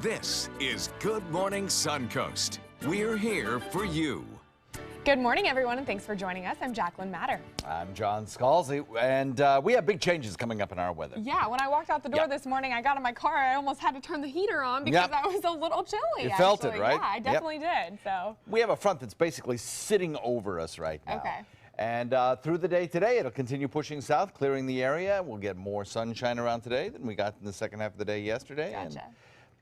This is Good Morning Suncoast. We're here for you. Good morning, everyone, and thanks for joining us. I'm Jacqueline Matter. I'm John Scalzi, and we have big changes coming up in our weather. Yeah, when I walked out the door this morning, I got in my car, I almost had to turn the heater on because I was a little chilly. You felt it, right? Yeah, I definitely did. So we have a front that's basically sitting over us right now. Okay. And through the day today, it'll continue pushing south, clearing the area. We'll get more sunshine around today than we got in the second half of the day yesterday. Gotcha. And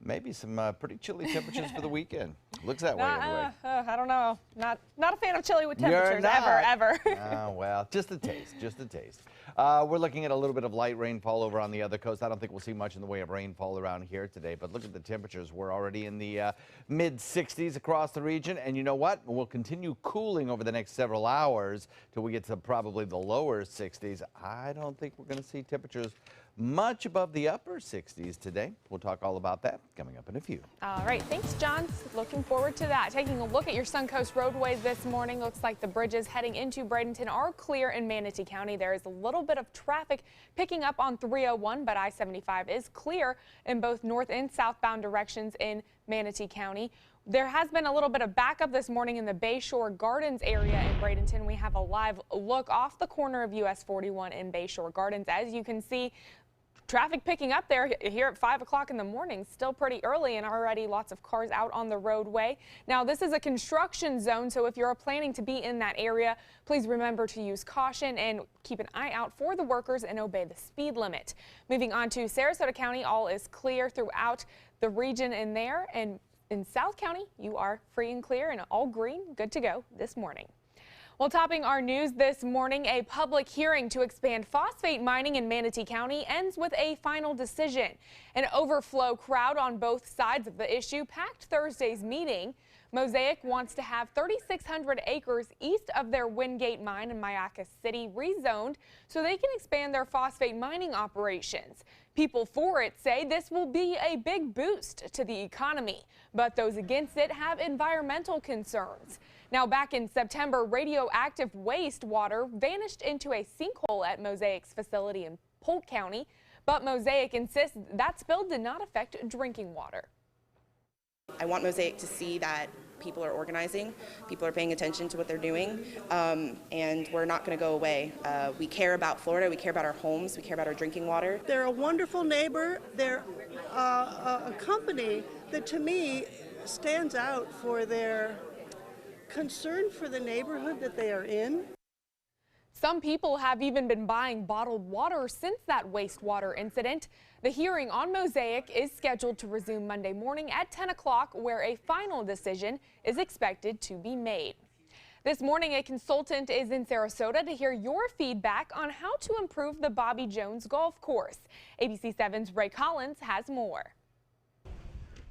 maybe some pretty chilly temperatures for the weekend. Looks that way anyway. I don't know. Not a fan of chilly with temperatures ever. Oh, well, just a taste, just a taste. We're looking at a little bit of light rainfall over on the other coast. I don't think we'll see much in the way of rainfall around here today, but look at the temperatures. We're already in the mid-60s across the region, and you know what? We'll continue cooling over the next several hours till we get to probably the lower 60s. I don't think we're going to see temperatures much above the upper 60s today. We'll talk all about that coming up in a few. All right, thanks, John. Looking forward to that. Taking a look at your Suncoast roadways this morning, looks like the bridges heading into Bradenton are clear in Manatee County. There is a little bit of traffic picking up on 301, but I-75 is clear in both north and southbound directions in Manatee County. There has been a little bit of backup this morning in the Bayshore Gardens area in Bradenton. We have a live look off the corner of US 41 in Bayshore Gardens. As you can see, traffic picking up there here at 5 o'clock in the morning, still pretty early, and already lots of cars out on the roadway. Now, this is a construction zone, so if you're planning to be in that area, please remember to use caution and keep an eye out for the workers and obey the speed limit. Moving on to Sarasota County, all is clear throughout the region in there, and in South County, you are free and clear and all green, good to go this morning. Well, topping our news this morning, a public hearing to expand phosphate mining in Manatee County ends with a final decision. An overflow crowd on both sides of the issue packed Thursday's meeting. Mosaic wants to have 3,600 acres east of their Wingate mine in Myakka City rezoned so they can expand their phosphate mining operations. People for it say this will be a big boost to the economy, but those against it have environmental concerns. Now, back in September, radioactive wastewater vanished into a sinkhole at Mosaic's facility in Polk County, but Mosaic insists that spill did not affect drinking water. I want Mosaic to see that people are organizing, people are paying attention to what they're doing, and we're not going to go away. We care about Florida, we care about our homes, we care about our drinking water. They're a wonderful neighbor. They're a company that to me stands out for their concern for the neighborhood that they are in. Some people have even been buying bottled water since that wastewater incident. The hearing on Mosaic is scheduled to resume Monday morning at 10 o'clock, where a final decision is expected to be made. This morning, a consultant is in Sarasota to hear your feedback on how to improve the Bobby Jones golf course. ABC 7's Ray Collins has more.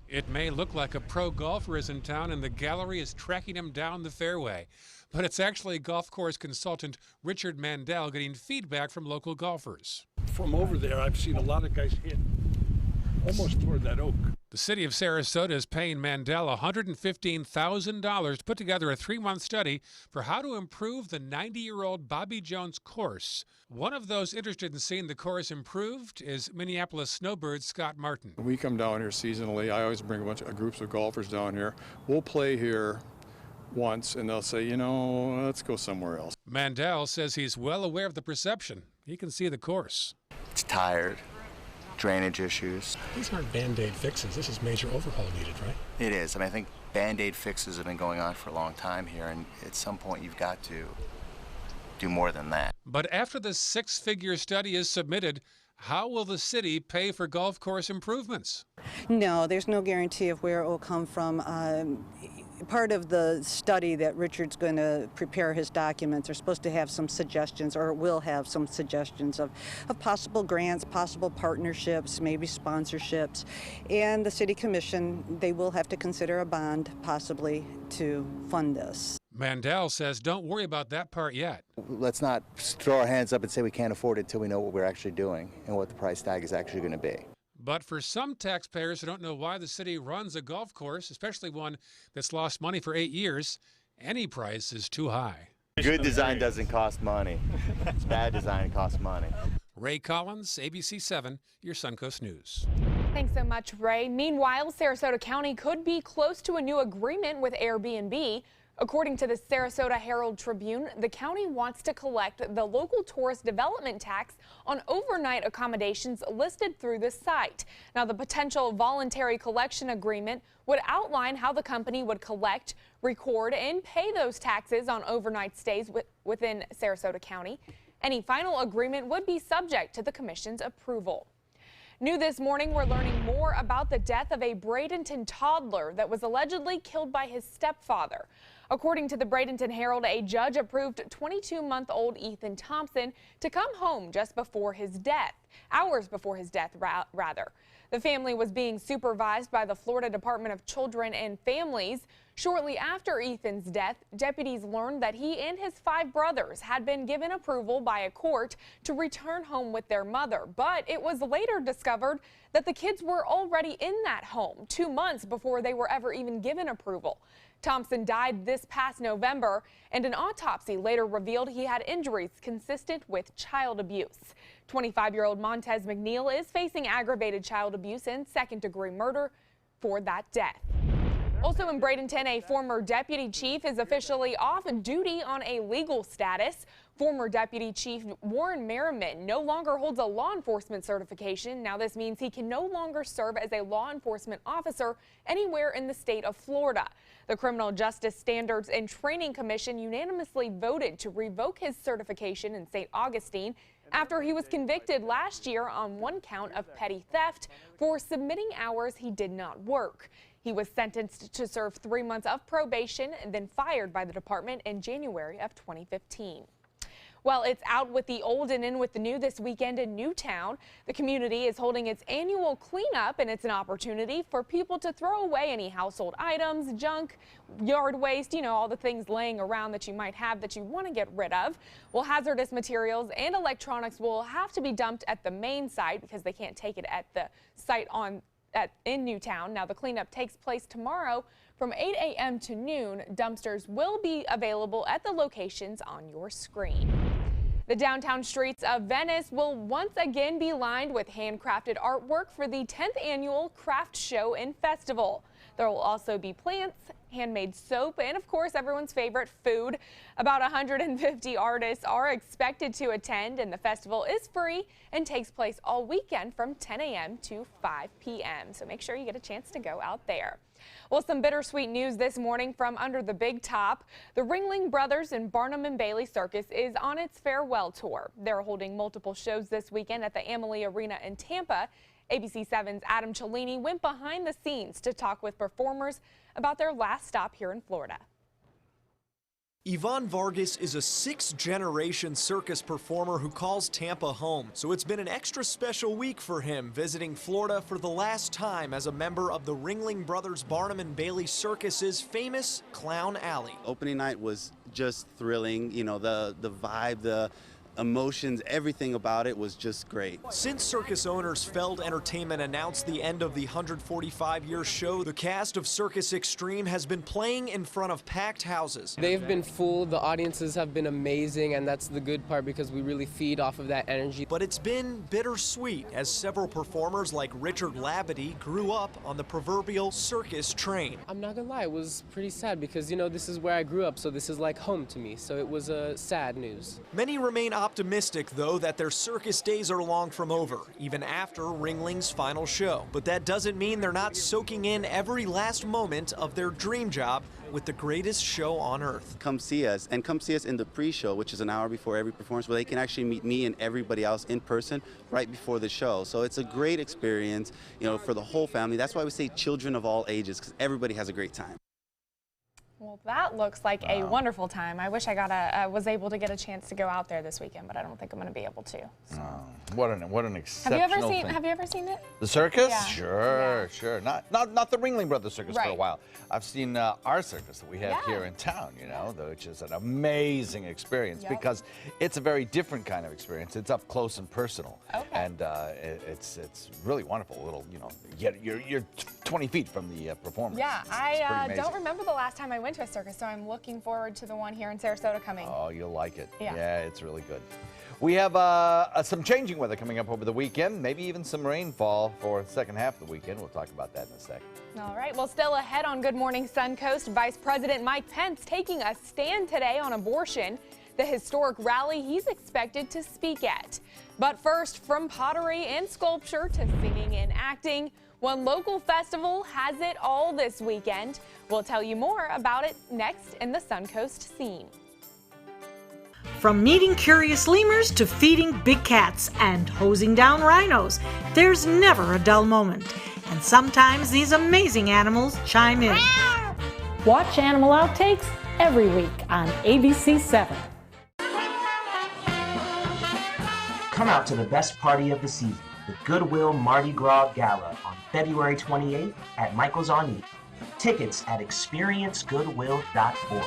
It may look like a pro golfer is in town and the gallery is tracking him down the fairway, but it's actually golf course consultant Richard Mandel getting feedback from local golfers. From over there, I've seen a lot of guys hit almost toward that oak. The city of Sarasota is paying Mandel $115,000 to put together a 3-month study for how to improve the 90-year-old Bobby Jones course. One of those interested in seeing the course improved is Minneapolis snowbird Scott Martin. We come down here seasonally. I always bring a bunch of groups of golfers down here. We'll play here once and they'll say, you know, let's go somewhere else. Mandel says he's well aware of the perception. He can see the course. It's tired. Drainage issues. These aren't Band-Aid fixes. This is major overhaul needed, right? It is. I mean, I think Band-Aid fixes have been going on for a long time here, and at some point you've got to do more than that. But after the 6-figure study is submitted, how will the city pay for golf course improvements? No, there's no guarantee of where it will come from. Part of the study that Richard's going to prepare his documents are supposed to have some suggestions, or will have some suggestions of possible grants, possible partnerships, maybe sponsorships. And the City Commission, they will have to consider a bond possibly to fund this. Mandel says don't worry about that part yet. Let's not throw our hands up and say we can't afford it until we know what we're actually doing and what the price tag is actually going to be. But for some taxpayers who don't know why the city runs a golf course, especially one that's lost money for 8 years, any price is too high. Good design doesn't cost money. Bad design costs money. Ray Collins, ABC 7, your Suncoast News. Thanks so much, Ray. Meanwhile, Sarasota County could be close to a new agreement with Airbnb. According to the Sarasota Herald Tribune, the county wants to collect the local tourist development tax on overnight accommodations listed through the site. Now, the potential voluntary collection agreement would outline how the company would collect, record, and pay those taxes on overnight stays within Sarasota County. Any final agreement would be subject to the commission's approval. New this morning, we're learning more about the death of a Bradenton toddler that was allegedly killed by his stepfather. According to the Bradenton Herald, a judge approved 22-month-old Ethan Thompson to come home just before his death, hours before his death, rather. The family was being supervised by the Florida Department of Children and Families. Shortly after Ethan's death, deputies learned that he and his 5 brothers had been given approval by a court to return home with their mother. But it was later discovered that the kids were already in that home 2 months before they were ever even given approval. Thompson died this past November, and an autopsy later revealed he had injuries consistent with child abuse. 25-year-old Montez McNeil is facing aggravated child abuse and second-degree murder for that death. Also in Bradenton, a former deputy chief is officially off duty on a legal status. Former Deputy Chief Warren Merriman no longer holds a law enforcement certification. Now this means he can no longer serve as a law enforcement officer anywhere in the state of Florida. The Criminal Justice Standards and Training Commission unanimously voted to revoke his certification in St. Augustine after he was convicted last year on 1 count of petty theft for submitting hours he did not work. He was sentenced to serve 3 months of probation and then fired by the department in January of 2015. Well, it's out with the old and in with the new this weekend in Newtown. The community is holding its annual cleanup, and it's an opportunity for people to throw away any household items, junk, yard waste, all the things laying around that you might have that you want to get rid of. Well, hazardous materials and electronics will have to be dumped at the main site because they can't take it at the site in Newtown. Now, the cleanup takes place tomorrow from 8 a.m. to noon. Dumpsters will be available at the locations on your screen. The downtown streets of Venice will once again be lined with handcrafted artwork for the 10th annual Craft Show and Festival. There will also be plants, handmade soap, and of course everyone's favorite food. About 150 artists are expected to attend, and the festival is free and takes place all weekend from 10 a.m. to 5 p.m. So make sure you get a chance to go out there. Well, some bittersweet news this morning from under the big top. The Ringling Brothers and Barnum and Bailey Circus is on its farewell tour. They're holding multiple shows this weekend at the Amalie Arena in Tampa. ABC 7's Adam Cellini went behind the scenes to talk with performers about their last stop here in Florida. Yvonne Vargas is a 6th-generation circus performer who calls Tampa home. So it's been an extra special week for him, visiting Florida for the last time as a member of the Ringling Brothers Barnum and Bailey Circus's famous Clown Alley. Opening night was just thrilling, the vibe, the emotions, everything about it was just great. Since circus owners Feld Entertainment announced the end of the 145-year show, the cast of Circus Extreme has been playing in front of packed houses. They've been full, the audiences have been amazing, and that's the good part because we really feed off of that energy. But it's been bittersweet as several performers like Richard Labadie grew up on the proverbial circus train. I'm not gonna lie, it was pretty sad because, this is where I grew up, so this is like home to me, so it was sad news. Many remain optimistic, though, that their circus days are long from over, even after Ringling's final show. But that doesn't mean they're not soaking in every last moment of their dream job with the greatest show on earth. Come see us, and come see us in the pre-show, which is an hour before every performance, where they can actually meet me and everybody else in person right before the show. So it's a great experience, for the whole family. That's why we say children of all ages, because everybody has a great time. Well, that looks like a wonderful time. I wish I was able to get a chance to go out there this weekend, but I don't think I'm going to be able to. So. What an exceptional thing. Have you ever seen it? The circus? Yeah. Sure. Not the Ringling Brothers Circus for a Right. while. I've seen our circus that we have here in town, which is an amazing experience because it's a very different kind of experience. It's up close and personal. Okay. And it's really wonderful. Little, you're 20 feet from the performers. Yeah, I don't remember the last time I went to a circus, so I'm looking forward to the one here in Sarasota coming. Oh, you'll like it. Yeah. Yeah, it's really good. We have some changing weather coming up over the weekend, maybe even some rainfall for the second half of the weekend. We'll talk about that in a second. All right, well, still ahead on Good Morning Suncoast, Vice President Mike Pence taking a stand today on abortion, the historic rally he's expected to speak at. But first, from pottery and sculpture to singing and acting, one local festival has it all this weekend. We'll tell you more about it next in the Suncoast scene. From meeting curious lemurs to feeding big cats and hosing down rhinos, there's never a dull moment. And sometimes these amazing animals chime in. Watch Animal Outtakes every week on ABC7. Come out to the best party of the season, the Goodwill Mardi Gras Gala on February 28th at Michael's on E. Tickets at experiencegoodwill.org.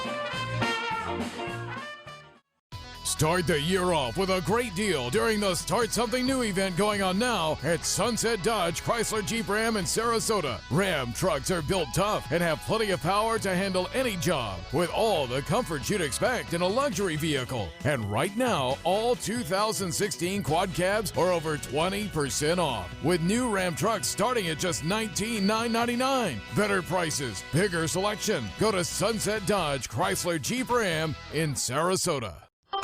Start the year off with a great deal during the Start Something New event going on now at Sunset Dodge Chrysler Jeep Ram in Sarasota. Ram trucks are built tough and have plenty of power to handle any job with all the comfort you'd expect in a luxury vehicle. And right now, all 2016 quad cabs are over 20% off, with new Ram trucks starting at just $19,999. Better prices, bigger selection. Go to Sunset Dodge Chrysler Jeep Ram in Sarasota.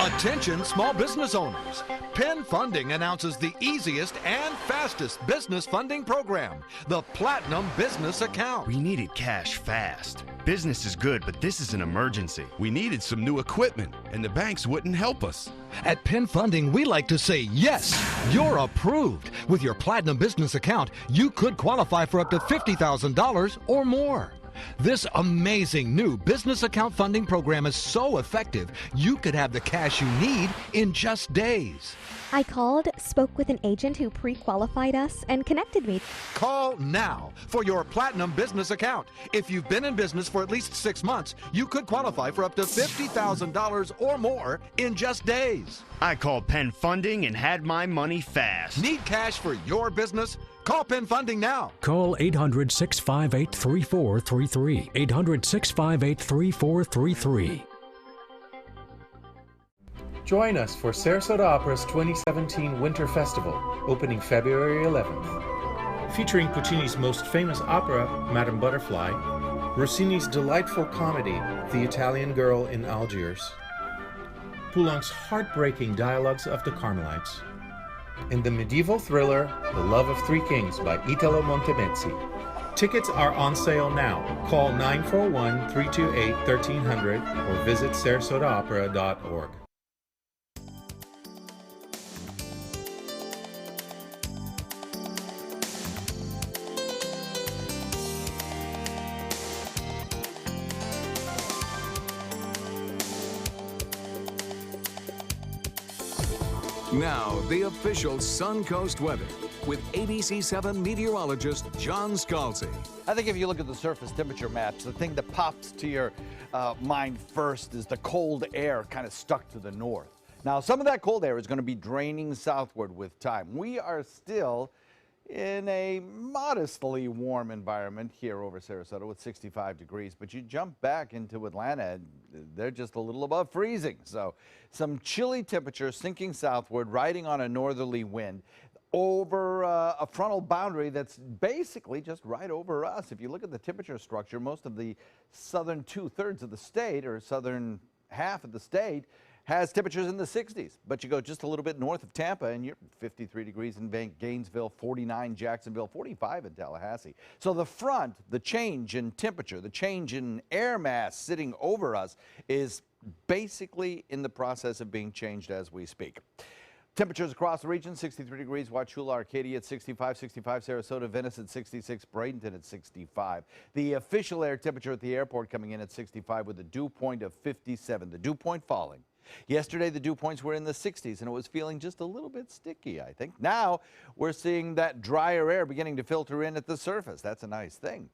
Attention small business owners. Penn Funding announces the easiest and fastest business funding program, the Platinum Business Account. We needed cash fast. Business is good, but this is an emergency. We needed some new equipment, and the banks wouldn't help us. At Penn Funding, we like to say, yes, you're approved. With your Platinum Business Account, you could qualify for up to $50,000 or more. This amazing new business account funding program is so effective, you could have the cash you need in just days. I called, spoke with an agent who pre-qualified us, and connected me. Call now for your Platinum Business Account. If you've been in business for at least 6 months, you could qualify for up to $50,000 or more in just days. I called Penn Funding and had my money fast. Need cash for your business? Call Penn Funding now. Call 800-658-3433. 800-658-3433. Join us for Sarasota Opera's 2017 Winter Festival, opening February 11th. Featuring Puccini's most famous opera, Madame Butterfly, Rossini's delightful comedy, The Italian Girl in Algiers, Poulenc's heartbreaking Dialogues of the Carmelites, and the medieval thriller The Love of Three Kings by Italo Montemezzi. Tickets are on sale now. Call 941-328-1300 or visit sarasotaopera.org. Now, the official Suncoast weather with ABC7 meteorologist John Scalzi. I think if you look at the surface temperature maps, the thing that pops to your mind first is the cold air kind of stuck to the north. Now, some of that cold air is going to be draining southward with time. We are still in a modestly warm environment here over Sarasota with 65 degrees, but you jump back into Atlanta, they're just a little above freezing. So some chilly temperatures sinking southward, riding on a northerly wind over a frontal boundary that's basically just right over us. If you look at the temperature structure, most of the southern 2/3 of the state, or southern half of the state, has temperatures in the 60s, but you go just a little bit north of Tampa and you're 53 degrees in Gainesville, 49 Jacksonville, 45 in Tallahassee. So the front, the change in temperature, the change in air mass sitting over us is basically in the process of being changed as we speak. Temperatures across the region, 63 degrees, Wauchula, Arcadia at 65, 65 Sarasota, Venice at 66, Bradenton at 65. The official air temperature at the airport coming in at 65 with a dew point of 57. The dew point falling. Yesterday, the dew points were in the 60s, and it was feeling just a little bit sticky, I think. Now, we're seeing that drier air beginning to filter in at the surface. That's a nice thing.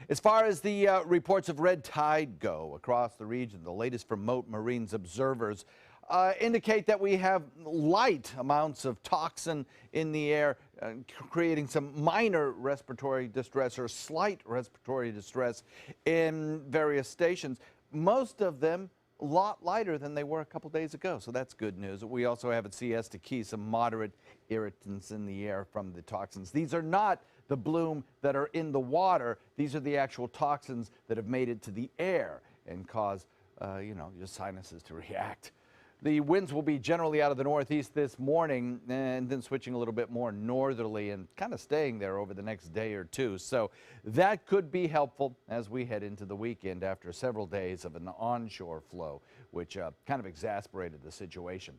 As far as the reports of red tide go across the region, the latest from Mote Marine's observers indicate that we have light amounts of toxin in the air, creating some minor respiratory distress or slight respiratory distress in various stations. Most of them a lot lighter than they were a couple days ago, so that's good news. We also have at Siesta Key some moderate irritants in the air from the toxins. These are not the bloom that are in the water. These are the actual toxins that have made it to the air and cause, your sinuses to react. The winds will be generally out of the northeast this morning and then switching a little bit more northerly and kind of staying there over the next day or two. So that could be helpful as we head into the weekend after several days of an onshore flow, which kind of exasperated the situation.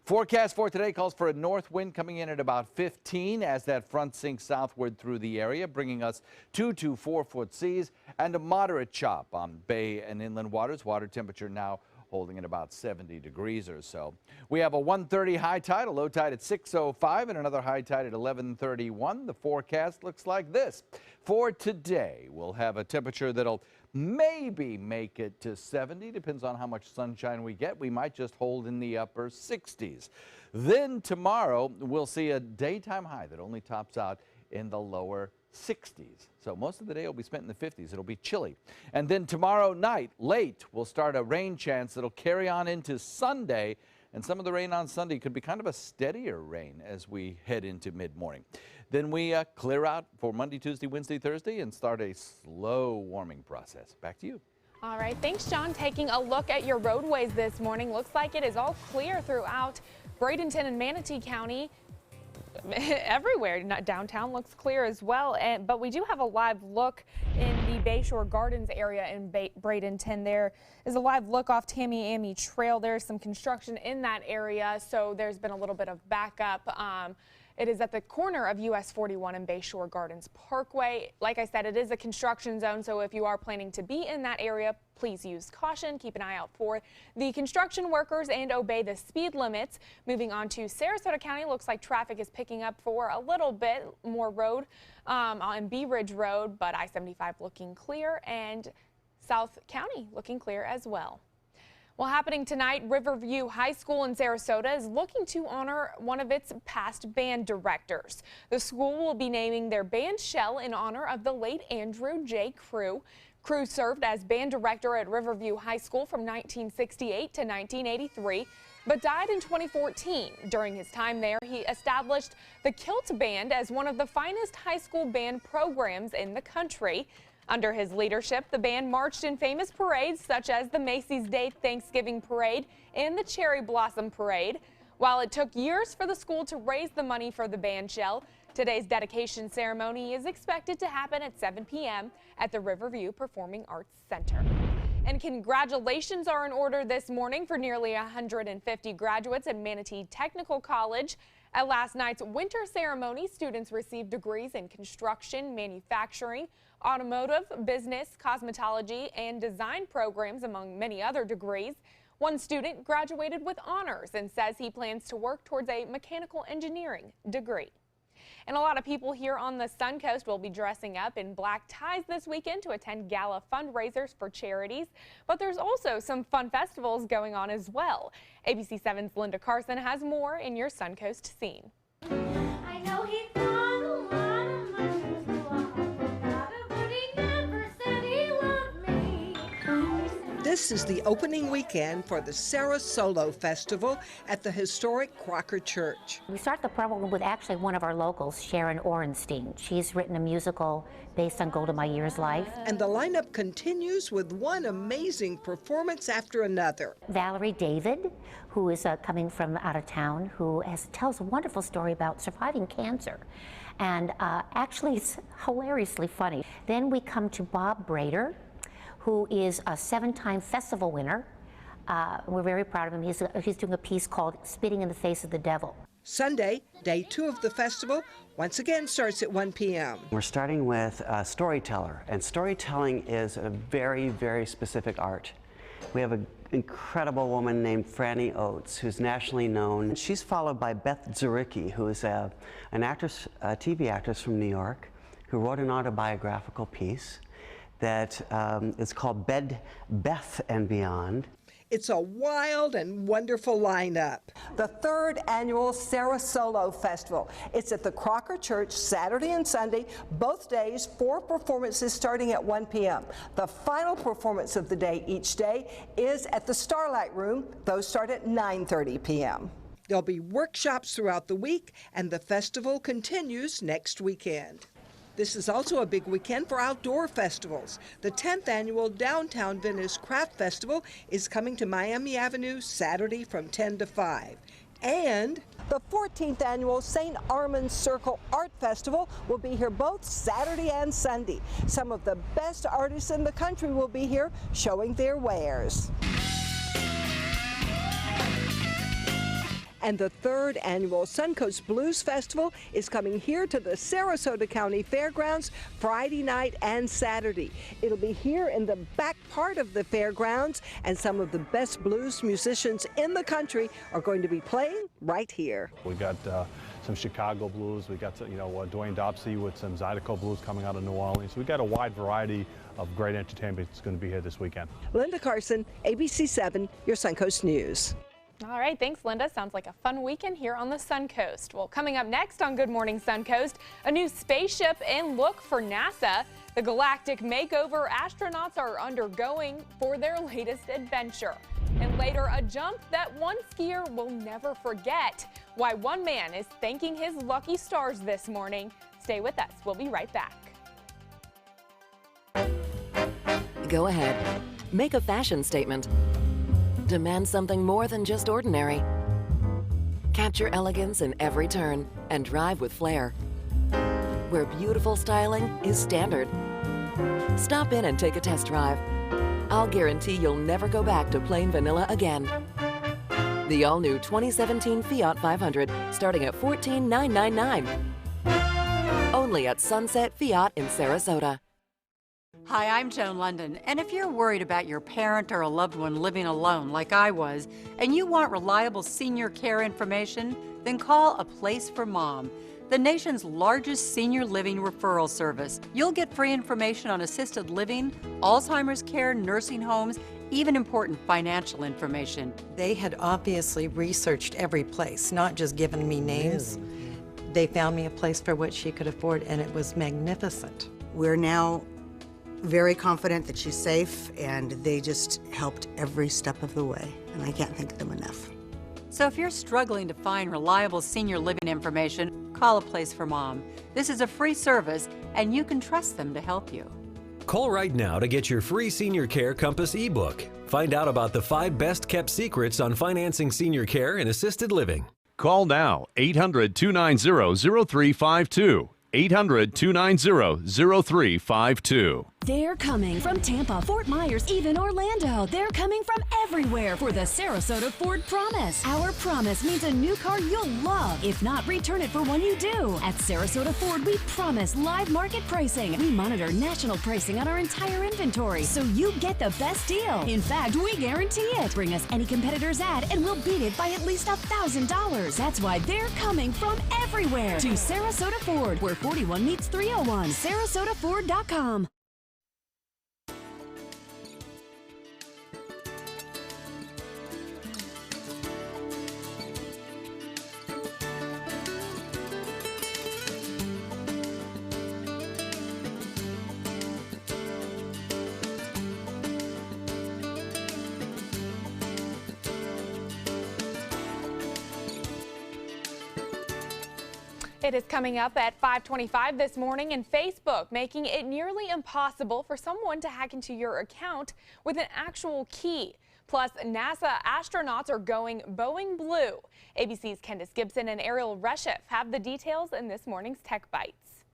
Forecast for today calls for a north wind coming in at about 15 as that front sinks southward through the area, bringing us 2 to 4 foot seas and a moderate chop on bay and inland waters. Water temperature now holding at about 70 degrees or so. We have a 1:30 high tide, a low tide at 6:05, and another high tide at 11:31. The forecast looks like this. For today, we'll have a temperature that'll maybe make it to 70, depends on how much sunshine we get. We might just hold in the upper 60s. Then tomorrow, we'll see a daytime high that only tops out in the lower 60s. So most of the day will be spent in the 50s. It'll be chilly. And then tomorrow night, late, we'll start a rain chance that'll carry on into Sunday. And some of the rain on Sunday could be kind of a steadier rain as we head into mid-morning. Then we clear out for Monday, Tuesday, Wednesday, Thursday and start a slow warming process. Back to you. All right, thanks, John. Taking a look at your roadways this morning. Looks like it is all clear throughout Bradenton and Manatee County. Everywhere. Downtown looks clear as well, but we do have a live look in the Bayshore Gardens area in Bradenton. There is a live look off Tamiami Trail. There's some construction in that area, so there's been a little bit of backup. It is at the corner of US 41 and Bayshore Gardens Parkway. Like I said, it is a construction zone, so if you are planning to be in that area, please use caution. Keep an eye out for the construction workers and obey the speed limits. Moving on to Sarasota County, looks like traffic is picking up for a little bit more road on Bee Ridge Road, but I-75 looking clear and South County looking clear as well. Well, happening tonight, Riverview High School in Sarasota is looking to honor one of its past band directors. The school will be naming their band shell in honor of the late Andrew J. Crew. Crew served as band director at Riverview High School from 1968 to 1983, but died in 2014. During his time there, he established the Kilt Band as one of the finest high school band programs in the country. Under his leadership, the band marched in famous parades such as the Macy's Day Thanksgiving Parade and the Cherry Blossom Parade. While it took years for the school to raise the money for the band shell, today's dedication ceremony is expected to happen at 7 p.m. at the Riverview Performing Arts Center. And congratulations are in order this morning for nearly 150 graduates at Manatee Technical College. At last night's winter ceremony, students received degrees in construction, manufacturing, automotive, business, cosmetology, and design programs, among many other degrees. One student graduated with honors and says he plans to work towards a mechanical engineering degree. And a lot of people here on the Suncoast will be dressing up in black ties this weekend to attend gala fundraisers for charities. But there's also some fun festivals going on as well. ABC 7's Linda Carson has more in your Suncoast scene. I know he thought a lot of money was about it, but he never said he loved me. This is the opening weekend for the Sarasota Festival at the historic Crocker Church. We start the program with actually one of our locals, Sharon Orenstein. She's written a musical based on Golda Meir's life. And the lineup continues with one amazing performance after another. Valerie David, who is coming from out of town, who tells a wonderful story about surviving cancer. And actually it's hilariously funny. Then we come to Bob Brader, who is a 7-time festival winner. We're very proud of him. He's doing a piece called Spitting in the Face of the Devil. Sunday, day 2 of the festival, once again starts at 1 p.m. We're starting with storyteller, and storytelling is a very, very specific art. We have an incredible woman named Franny Oates, who's nationally known. She's followed by Beth Zuricki, who is an actress, a TV actress from New York, who wrote an autobiographical piece that is called Beth and Beyond. It's a wild and wonderful lineup. The third annual Sarasolo Festival. It's at the Crocker Church Saturday and Sunday, both days, 4 performances starting at 1 p.m. The final performance of the day each day is at the Starlight Room. Those start at 9:30 p.m. There'll be workshops throughout the week, and the festival continues next weekend. This is also a big weekend for outdoor festivals. The 10th annual Downtown Venice Craft Festival is coming to Miami Avenue Saturday from 10 to 5. And the 14th annual St. Armand's Circle Art Festival will be here both Saturday and Sunday. Some of the best artists in the country will be here showing their wares. And the 3rd annual Suncoast Blues Festival is coming here to the Sarasota County Fairgrounds Friday night and Saturday. It'll be here in the back part of the fairgrounds, and some of the best blues musicians in the country are going to be playing right here. We got some Chicago blues. We got Dwayne Dobsey with some Zydeco blues coming out of New Orleans. We got a wide variety of great entertainment that's going to be here this weekend. Linda Carson, ABC 7, your Suncoast News. All right, thanks, Linda. Sounds like a fun weekend here on the Suncoast. Well, coming up next on Good Morning Suncoast, a new spaceship and look for NASA. The galactic makeover astronauts are undergoing for their latest adventure. And later, a jump that one skier will never forget. Why one man is thanking his lucky stars this morning. Stay with us. We'll be right back. Go ahead. Make a fashion statement. Demand something more than just ordinary. Capture elegance in every turn and drive with flair. Where beautiful styling is standard. Stop in and take a test drive. I'll guarantee you'll never go back to plain vanilla again. The all-new 2017 Fiat 500 starting at $14,999. Only at Sunset Fiat in Sarasota. Hi, I'm Joan London, and if you're worried about your parent or a loved one living alone like I was, and you want reliable senior care information, then call A Place for Mom, the nation's largest senior living referral service. You'll get free information on assisted living, Alzheimer's care, nursing homes, even important financial information. They had obviously researched every place, not just given me names. They found me a place for what she could afford, and it was magnificent. We're now very confident that she's safe, and they just helped every step of the way, and I can't thank them enough. So if you're struggling to find reliable senior living information, call A Place for Mom. This is a free service, and you can trust them to help you. Call right now to get your free Senior Care Compass ebook. Find out about the 5 best-kept secrets on financing senior care and assisted living. Call now, 800-290-0352. 800-290-0352. They're coming from Tampa, Fort Myers, even Orlando. They're coming from everywhere for the Sarasota Ford Promise. Our promise means a new car you'll love. If not, return it for one you do. At Sarasota Ford, we promise live market pricing. We monitor national pricing on our entire inventory, so you get the best deal. In fact, we guarantee it. Bring us any competitor's ad, and we'll beat it by at least $1,000. That's why they're coming from everywhere to Sarasota Ford, where 41 meets 301. SarasotaFord.com. It is coming up at 5:25 this morning, and Facebook making it nearly impossible for someone to hack into your account with an actual key. Plus, NASA astronauts are going Boeing Blue. ABC's Candace Gibson and Ariel Reshiff have the details in this morning's Tech Bites.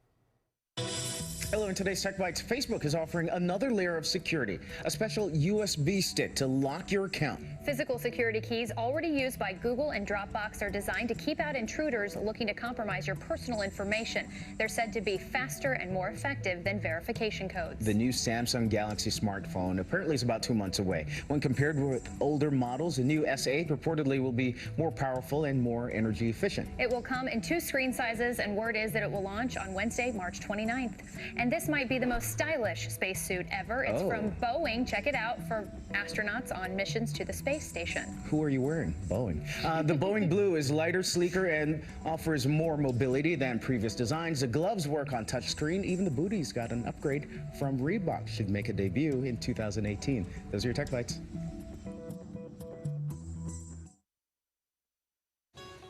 Hello, in today's Tech Bites, Facebook is offering another layer of security, a special USB stick to lock your account. Physical security keys already used by Google and Dropbox are designed to keep out intruders looking to compromise your personal information. They're said to be faster and more effective than verification codes. The new Samsung Galaxy smartphone apparently is about 2 months away. When compared with older models, the new S8 reportedly will be more powerful and more energy efficient. It will come in 2 screen sizes, and word is that it will launch on Wednesday, March 29th. And this might be the most stylish spacesuit ever. It's from Boeing. Check it out for astronauts on missions to the space station. Who are you wearing? Boeing. The Boeing Blue is lighter, sleeker, and offers more mobility than previous designs. The gloves work on touchscreen. Even the booties got an upgrade from Reebok. Should make a debut in 2018. Those are your Tech Bites.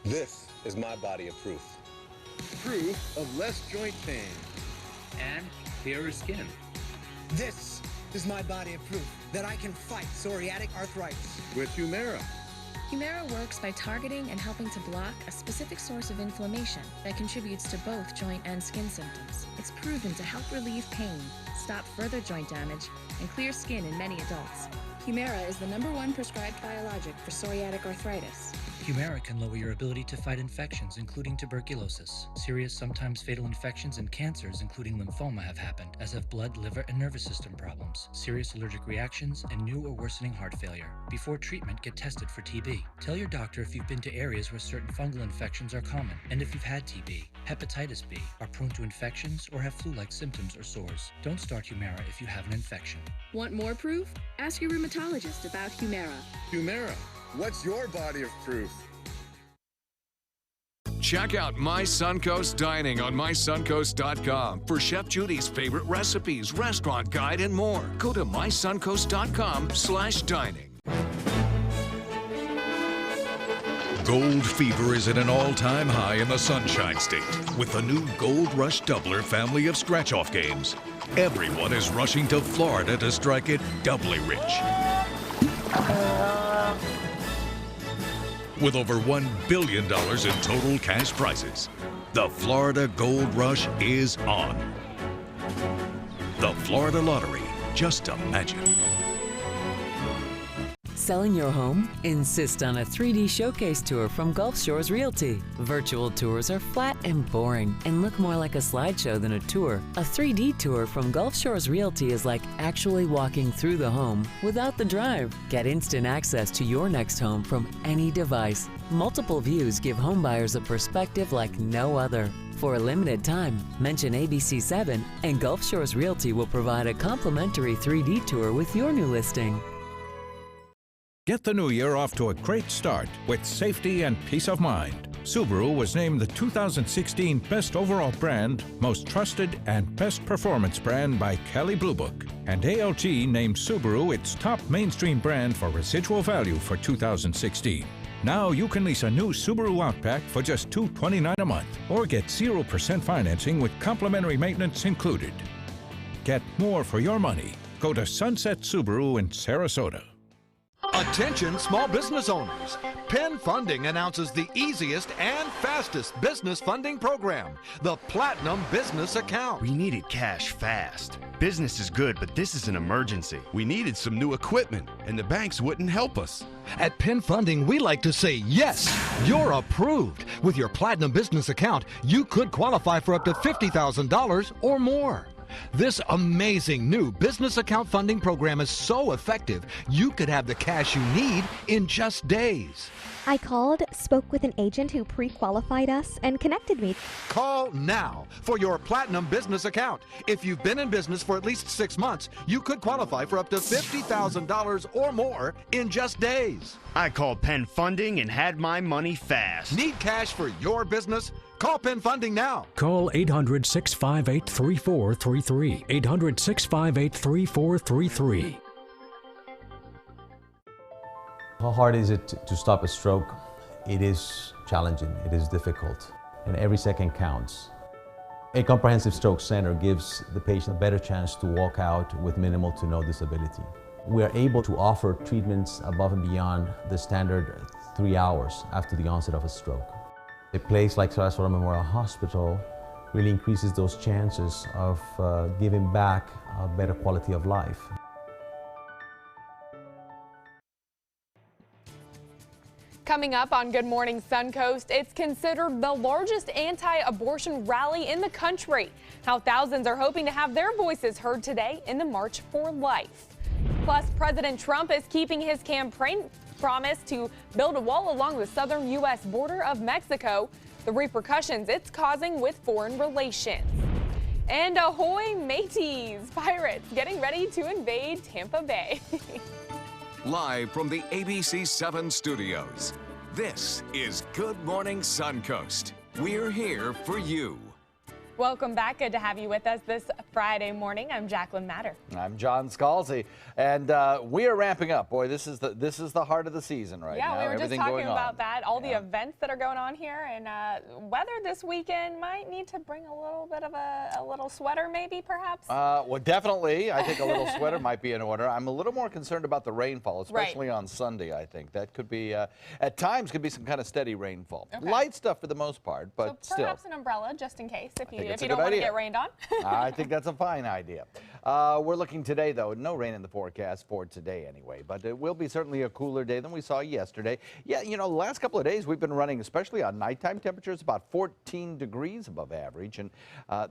This is my body of proof. Proof of less joint pain. And clearer skin. This is my body of proof that I can fight psoriatic arthritis. With Humira. Humira works by targeting and helping to block a specific source of inflammation that contributes to both joint and skin symptoms. It's proven to help relieve pain, stop further joint damage, and clear skin in many adults. Humira is the #1 prescribed biologic for psoriatic arthritis. Humira can lower your ability to fight infections, including tuberculosis. Serious, sometimes fatal infections and cancers, including lymphoma, have happened, as have blood, liver, and nervous system problems, serious allergic reactions, and new or worsening heart failure. Before treatment, get tested for TB. Tell your doctor if you've been to areas where certain fungal infections are common, and if you've had TB, hepatitis B, are prone to infections, or have flu-like symptoms or sores. Don't start Humira if you have an infection. Want more proof? Ask your rheumatologist about Humira. Humira. What's your body of proof? Check out My Suncoast Dining on mysuncoast.com for Chef Judy's favorite recipes, restaurant guide, and more. Go to mysuncoast.com/dining. Gold fever is at an all-time high in the Sunshine State with the new Gold Rush Doubler family of scratch-off games. Everyone is rushing to Florida to strike it doubly rich. With over $1 billion in total cash prizes, the Florida Gold Rush is on. The Florida Lottery, just imagine. Selling your home? Insist on a 3D showcase tour from Gulf Shores Realty. Virtual tours are flat and boring and look more like a slideshow than a tour. A 3D tour from Gulf Shores Realty is like actually walking through the home without the drive. Get instant access to your next home from any device. Multiple views give homebuyers a perspective like no other. For a limited time, mention ABC7 and Gulf Shores Realty will provide a complimentary 3D tour with your new listing. Get the new year off to a great start with safety and peace of mind. Subaru was named the 2016 Best Overall Brand, Most Trusted, and Best Performance Brand by Kelley Blue Book. And ALG named Subaru its top mainstream brand for residual value for 2016. Now you can lease a new Subaru Outback for just $229 a month or get 0% financing with complimentary maintenance included. Get more for your money. Go to Sunset Subaru in Sarasota. Attention small business owners. Penn Funding announces the easiest and fastest business funding program, the Platinum Business Account. We needed cash fast. Business is good, but this is an emergency. We needed some new equipment, and the banks wouldn't help us. At Penn Funding, we like to say, yes, you're approved. With your Platinum Business Account, you could qualify for up to $50,000 or more. This amazing new business account funding program is so effective, you could have the cash you need in just days. I called, spoke with an agent who pre-qualified us, and connected me. Call now for your Platinum Business Account. If you've been in business for at least 6 months, you could qualify for up to $50,000 or more in just days. I called Penn Funding and had my money fast. Need cash for your business? Call Penn Funding now. Call 800-658-3433. 800-658-3433. How hard is it to stop a stroke? It is challenging, it is difficult, and every second counts. A comprehensive stroke center gives the patient a better chance to walk out with minimal to no disability. We are able to offer treatments above and beyond the standard 3 hours after the onset of a stroke. A place like Sarasota Memorial Hospital really increases those chances of giving back a better quality of life. Coming up on Good Morning Suncoast, it's considered the largest anti-abortion rally in the country. How thousands are hoping to have their voices heard today in the March for Life. Plus, President Trump is keeping his campaign promise to build a wall along the southern U.S. border of Mexico, the repercussions it's causing with foreign relations. And ahoy mateys! Pirates getting ready to invade Tampa Bay. Live from the ABC 7 studios, this is Good Morning Suncoast. We're here for you. Welcome back. Good to have you with us this Friday morning. I'm Jacqueline Matter. I'm John Scalzi, and we are ramping up. Boy, this is the heart of the season right now. Yeah, we were just talking about on. that, all the events that are going on here, and weather this weekend might need to bring a little bit of a little sweater, maybe, perhaps. Well, definitely. I think a little sweater might be in order. I'm a little more concerned about the rainfall, especially on Sunday. I think that could be at times could be some kind of steady rainfall. Okay. Light stuff for the most part, but so perhaps an umbrella just in case if you a don't good want to idea. get rained on. I think that's a fine idea. We're looking today, though, no rain in the forecast for today anyway, but it will be certainly a cooler day than we saw yesterday. Yeah, you know, the last couple of days we've been running, especially on nighttime temperatures, about 14 degrees above average, and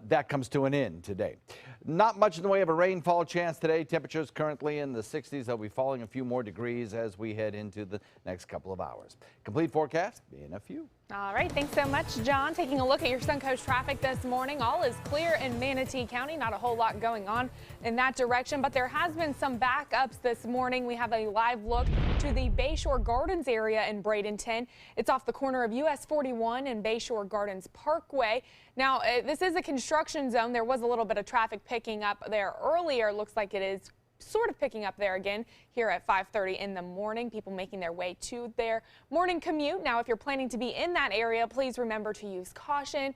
that comes to an end today. Not much in the way of a rainfall chance today. Temperatures currently in the 60s. They'll be falling a few more degrees as we head into the next couple of hours. Complete forecast in a few. All right, thanks so much, John. Taking a look at your Suncoast traffic this morning, all is clear in Manatee County. Not a whole lot going on in that direction, but there has been some backups this morning. We have a live look to the Bayshore Gardens area in Bradenton. It's off the corner of US 41 and Bayshore Gardens Parkway. Now, this is a construction zone. There was a little bit of traffic picking up there earlier. Looks like it is sort of picking up there again here at 5:30 in the morning. People making their way to their morning commute. Now, if you're planning to be in that area, please remember to use caution.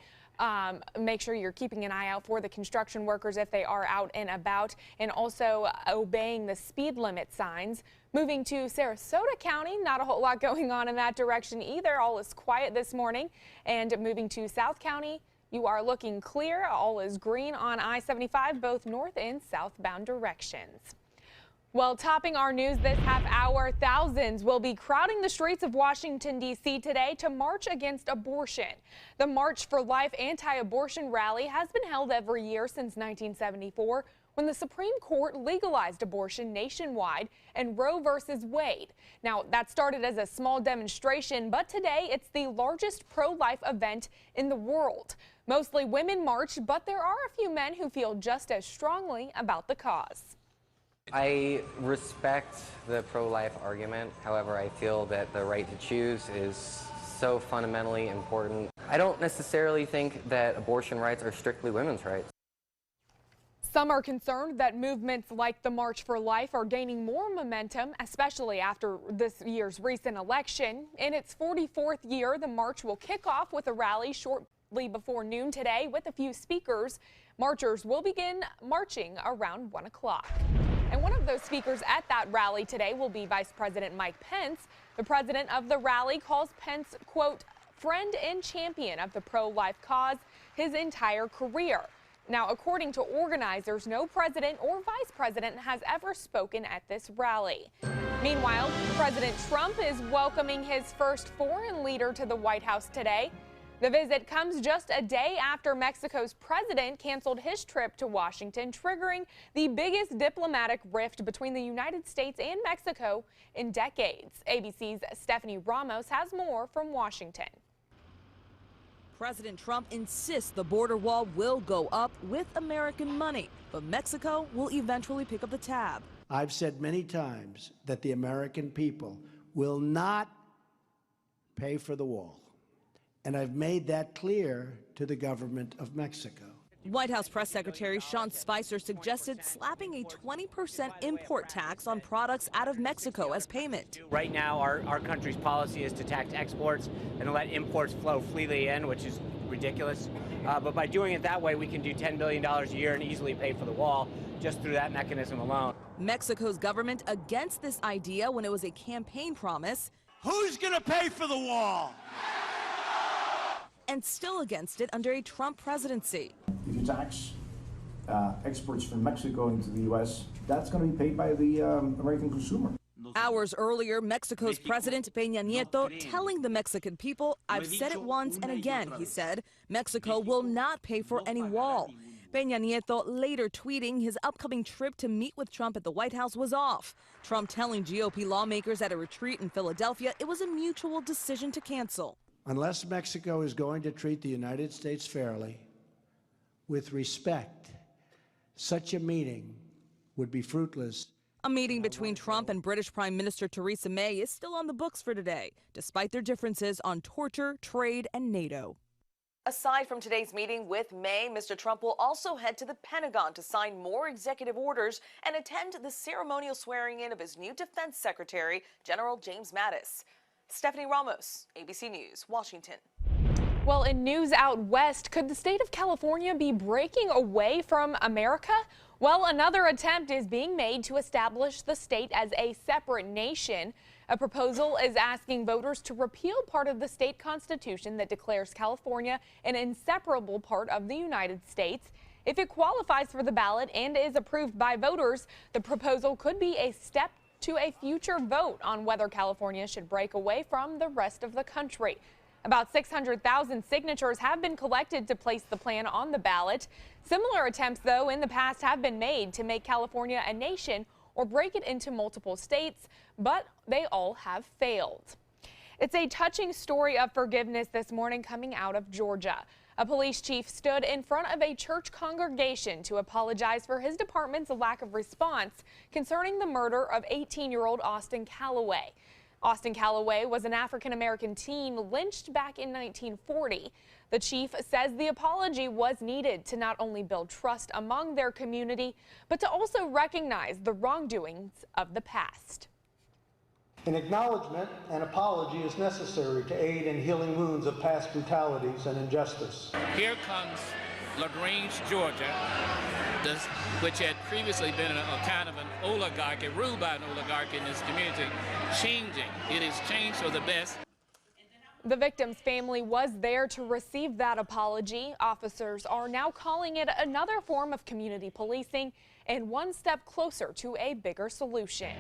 Make sure you're keeping an eye out for the construction workers if they are out and about, and also obeying the speed limit signs. Moving to Sarasota County, not a whole lot going on in that direction either. All is quiet this morning. And moving to South County, you are looking clear. All is green on I-75, both north and southbound directions. Well, topping our news this half hour, thousands will be crowding the streets of Washington, D.C. today to march against abortion. The March for Life anti-abortion rally has been held every year since 1974, when the Supreme Court legalized abortion nationwide and Roe versus Wade. Now, that started as a small demonstration, but today it's the largest pro-life event in the world. Mostly women marched, but there are a few men who feel just as strongly about the cause. I respect the pro-life argument. However, I feel that the right to choose is so fundamentally important. I don't necessarily think that abortion rights are strictly women's rights. Some are concerned that movements like the March for Life are gaining more momentum, especially after this year's recent election. In its 44th year, the march will kick off with a rally shortly before noon today with a few speakers. Marchers will begin marching around 1 o'clock. And one of those speakers at that rally today will be Vice President Mike Pence. The president of the rally calls Pence, quote, friend and champion of the pro-life cause his entire career. Now, according to organizers, no president or vice president has ever spoken at this rally. Meanwhile, President Trump is welcoming his first foreign leader to the White House today. The visit comes just a day after Mexico's president canceled his trip to Washington, triggering the biggest diplomatic rift between the United States and Mexico in decades. ABC's Stephanie Ramos has more from Washington. President Trump insists the border wall will go up with American money, but Mexico will eventually pick up the tab. I've said many times that the American people will not pay for the wall. And I've made that clear to the government of Mexico. White House Press Secretary Sean Spicer suggested slapping a 20% import tax on products out of Mexico as payment. Right now, our country's policy is to tax exports and let imports flow freely in, which is ridiculous. But by doing it that way, we can do $10 billion a year and easily pay for the wall just through that mechanism alone. Mexico's government against this idea when it was a campaign promise. Who's going to pay for the wall? And still against it under a Trump presidency. If you tax exports from Mexico into the U.S., that's going to be paid by the American consumer. Hours earlier, Mexico's President Peña Nieto telling the Mexican people, I've said it once and again, he said, Mexico will not pay for any wall. Peña Nieto later tweeting his upcoming trip to meet with Trump at the White House was off. Trump telling GOP lawmakers at a retreat in Philadelphia it was a mutual decision to cancel. Unless Mexico is going to treat the United States fairly, with respect, such a meeting would be fruitless. A meeting between Trump and British Prime Minister Theresa May is still on the books for today, despite their differences on torture, trade, and NATO. Aside from today's meeting with May, Mr. Trump will also head to the Pentagon to sign more executive orders and attend the ceremonial swearing in of his new Defense Secretary, General James Mattis. Stephanie Ramos, ABC News, Washington. Well, in news out west, could the state of California be breaking away from America? Well, another attempt is being made to establish the state as a separate nation. A proposal is asking voters to repeal part of the state constitution that declares California an inseparable part of the United States. If it qualifies for the ballot and is approved by voters, the proposal could be a step to a future vote on whether California should break away from the rest of the country. About 600,000 signatures have been collected to place the plan on the ballot. Similar attempts, though, in the past have been made to make California a nation or break it into multiple states, but they all have failed. It's a touching story of forgiveness this morning coming out of Georgia. A police chief stood in front of a church congregation to apologize for his department's lack of response concerning the murder of 18-year-old Austin Calloway. Austin Calloway was an African-American teen lynched back in 1940. The chief says the apology was needed to not only build trust among their community, but to also recognize the wrongdoings of the past. An acknowledgement and apology is necessary to aid in healing wounds of past brutalities and injustice. Here comes LaGrange, Georgia, which had previously been a kind of an oligarchy, ruled by an oligarchy in this community, changing. It has changed for the best. The victim's family was there to receive that apology. Officers are now calling it another form of community policing and one step closer to a bigger solution.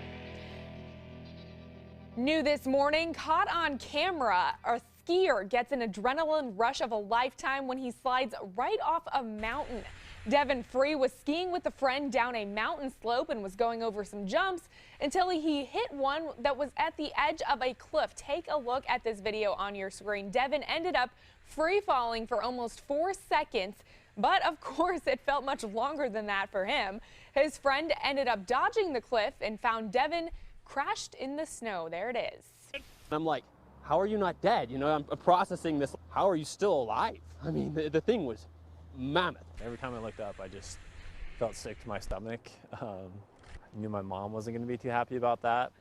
New this morning, caught on camera, a skier gets an adrenaline rush of a lifetime when he slides right off a mountain. Devin Free was skiing with a friend down a mountain slope and was going over some jumps until he hit one that was at the edge of a cliff. Take a look at this video on your screen. Devin ended up free falling for almost 4 seconds, but of course it felt much longer than that for him. His friend ended up dodging the cliff and found Devin crashed in the snow. There it is. I'm like, how are you not dead? You know, I'm processing this. How are you still alive? I mean, the thing was mammoth. Every time I looked up, I just felt sick to my stomach. I knew my mom wasn't going to be too happy about that.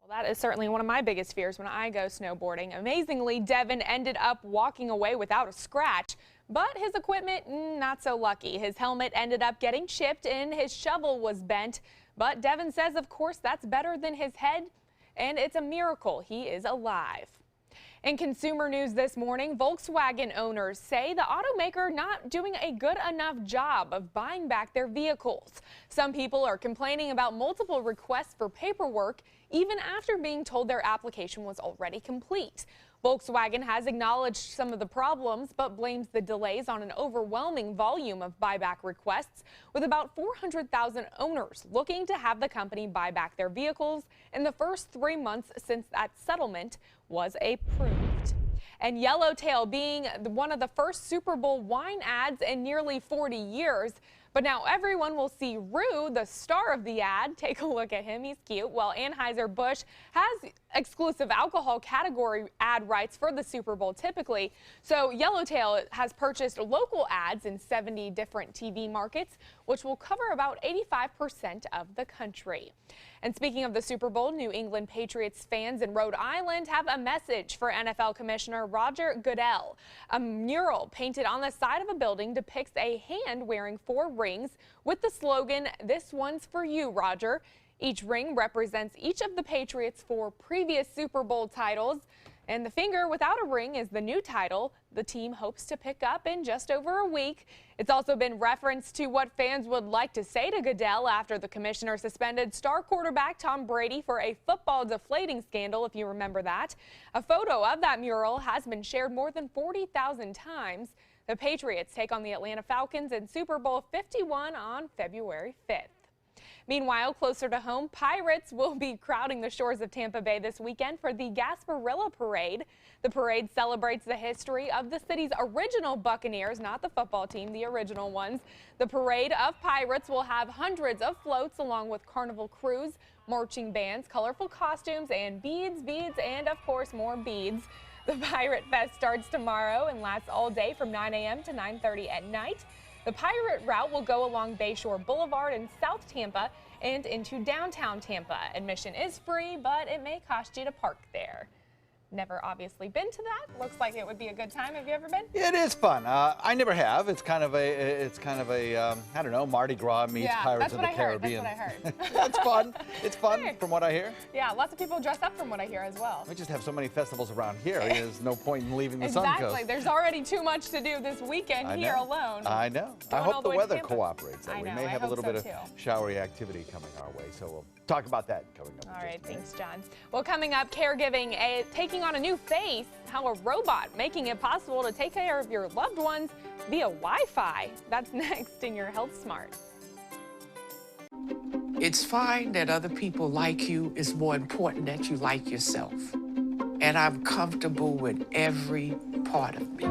Well, that is certainly one of my biggest fears when I go snowboarding. Amazingly, Devin ended up walking away without a scratch, but his equipment, not so lucky. His helmet ended up getting chipped and his shovel was bent. But Devin says, of course, that's better than his head, and it's a miracle he is alive. In consumer news this morning, Volkswagen owners say the automaker not doing a good enough job of buying back their vehicles. Some people are complaining about multiple requests for paperwork even after being told their application was already complete. Volkswagen has acknowledged some of the problems, but blames the delays on an overwhelming volume of buyback requests, with about 400,000 owners looking to have the company buy back their vehicles in the first 3 months since that settlement was approved. And Yellowtail being one of the first Super Bowl wine ads in nearly 40 years. But now everyone will see Rue, the star of the ad. Take a look at him. He's cute. Well, Anheuser-Busch has exclusive alcohol category ad rights for the Super Bowl typically. So Yellowtail has purchased local ads in 70 different TV markets, which will cover about 85% of the country. And speaking of the Super Bowl, New England Patriots fans in Rhode Island have a message for NFL Commissioner Roger Goodell. A mural painted on the side of a building depicts a hand wearing 4 rings with the slogan, "This one's for you, Roger." Each ring represents each of the Patriots' 4 previous Super Bowl titles, and the finger without a ring is the new title the team hopes to pick up in just over a week. It's also been referenced to what fans would like to say to Goodell after the commissioner suspended star quarterback Tom Brady for a football deflating scandal, if you remember that. A photo of that mural has been shared more than 40,000 times. The Patriots take on the Atlanta Falcons in Super Bowl 51 on February 5th. Meanwhile, closer to home, Pirates will be crowding the shores of Tampa Bay this weekend for the Gasparilla Parade. The parade celebrates the history of the city's original Buccaneers, not the football team, the original ones. The parade of Pirates will have hundreds of floats along with carnival crews, marching bands, colorful costumes, and beads, and of course more beads. The Pirate Fest starts tomorrow and lasts all day from 9 a.m. to 9:30 at night. The Pirate route will go along Bayshore Boulevard in South Tampa and into downtown Tampa. Admission is free, but it may cost you to park there. Never obviously been to that. Looks like it would be a good time. Have you ever been? It is fun. I never have. It's kind of a I don't know, Mardi Gras meets Pirates of the Caribbean. That's what I heard. It's fun. It's fun from what I hear. Yeah, lots of people dress up from what I hear as well. We just have so many festivals around here. There's no point in leaving the Suncoast. Exactly. There's already too much to do this weekend here alone. I know. I hope the weather cooperates. We may have a little bit of showery activity coming our way. So we'll talk about that coming up. All right. Thanks, John. Well, coming up, caregiving, taking on a new face, how a robot making it possible to take care of your loved ones via Wi-Fi. That's next in your Health Smart. It's fine that other people like you. It's more important that you like yourself. And I'm comfortable with every part of me.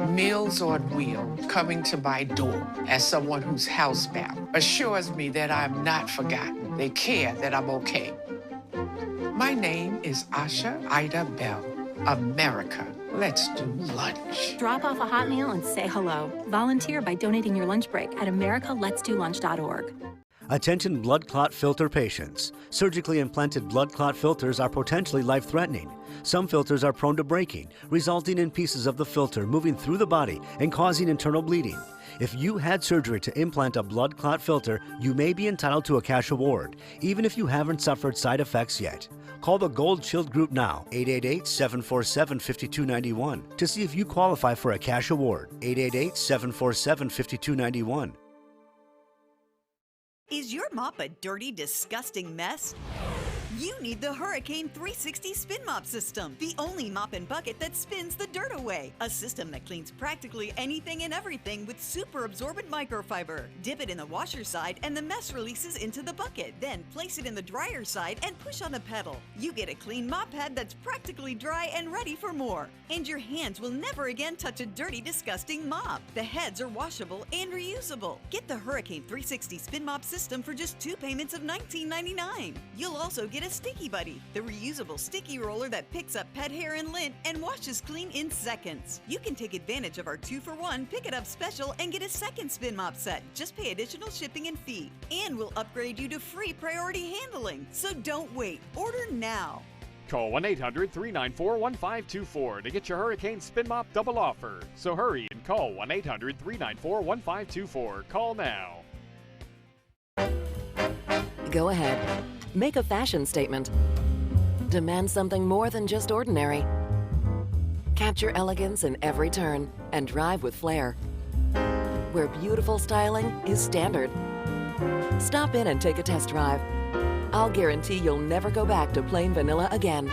Meals on Wheels coming to my door as someone who's housebound assures me that I'm not forgotten. They care that I'm okay. My name is Asha Ida Bell. America, let's do lunch. Drop off a hot meal and say hello. Volunteer by donating your lunch break at americaletsdolunch.org. Attention blood clot filter patients. Surgically implanted blood clot filters are potentially life-threatening. Some filters are prone to breaking, resulting in pieces of the filter moving through the body and causing internal bleeding. If you had surgery to implant a blood clot filter, you may be entitled to a cash award, even if you haven't suffered side effects yet. Call the Gold Shield Group now, 888-747-5291, to see if you qualify for a cash award, 888-747-5291. Is your mop a dirty, disgusting mess? You need the Hurricane 360 Spin Mop System, the only mop and bucket that spins the dirt away. A system that cleans practically anything and everything with super absorbent microfiber. Dip it in the washer side and the mess releases into the bucket. Then place it in the dryer side and push on the pedal. You get a clean mop head that's practically dry and ready for more. And your hands will never again touch a dirty, disgusting mop. The heads are washable and reusable. Get the Hurricane 360 Spin Mop System for just 2 payments of $19.99. You'll also get a Sticky Buddy, the reusable sticky roller that picks up pet hair and lint and washes clean in seconds. You can take advantage of our 2-for-1 Pick It Up special and get a second spin mop set. Just pay additional shipping and fee. And we'll upgrade you to free priority handling. So don't wait. Order now. Call 1-800-394-1524 to get your Hurricane Spin Mop double offer. So hurry and call 1-800-394-1524. Call now. Go ahead. Make a fashion statement. Demand something more than just ordinary. Capture elegance in every turn and drive with flair. Where beautiful styling is standard. Stop in and take a test drive. I'll guarantee you'll never go back to plain vanilla again.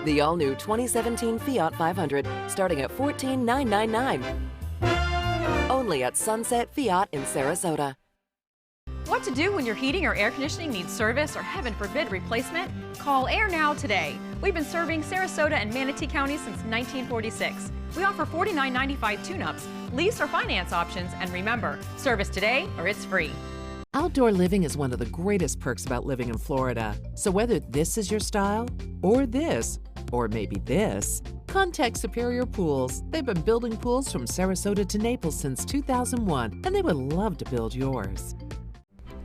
The all-new 2017 Fiat 500, starting at $14,999. Only at Sunset Fiat in Sarasota. What to do when your heating or air conditioning needs service or, heaven forbid, replacement? Call Air Now today. We've been serving Sarasota and Manatee County since 1946. We offer $49.95 tune-ups, lease or finance options, and remember, service today or it's free. Outdoor living is one of the greatest perks about living in Florida. So whether this is your style, or this, or maybe this, contact Superior Pools. They've been building pools from Sarasota to Naples since 2001, and they would love to build yours.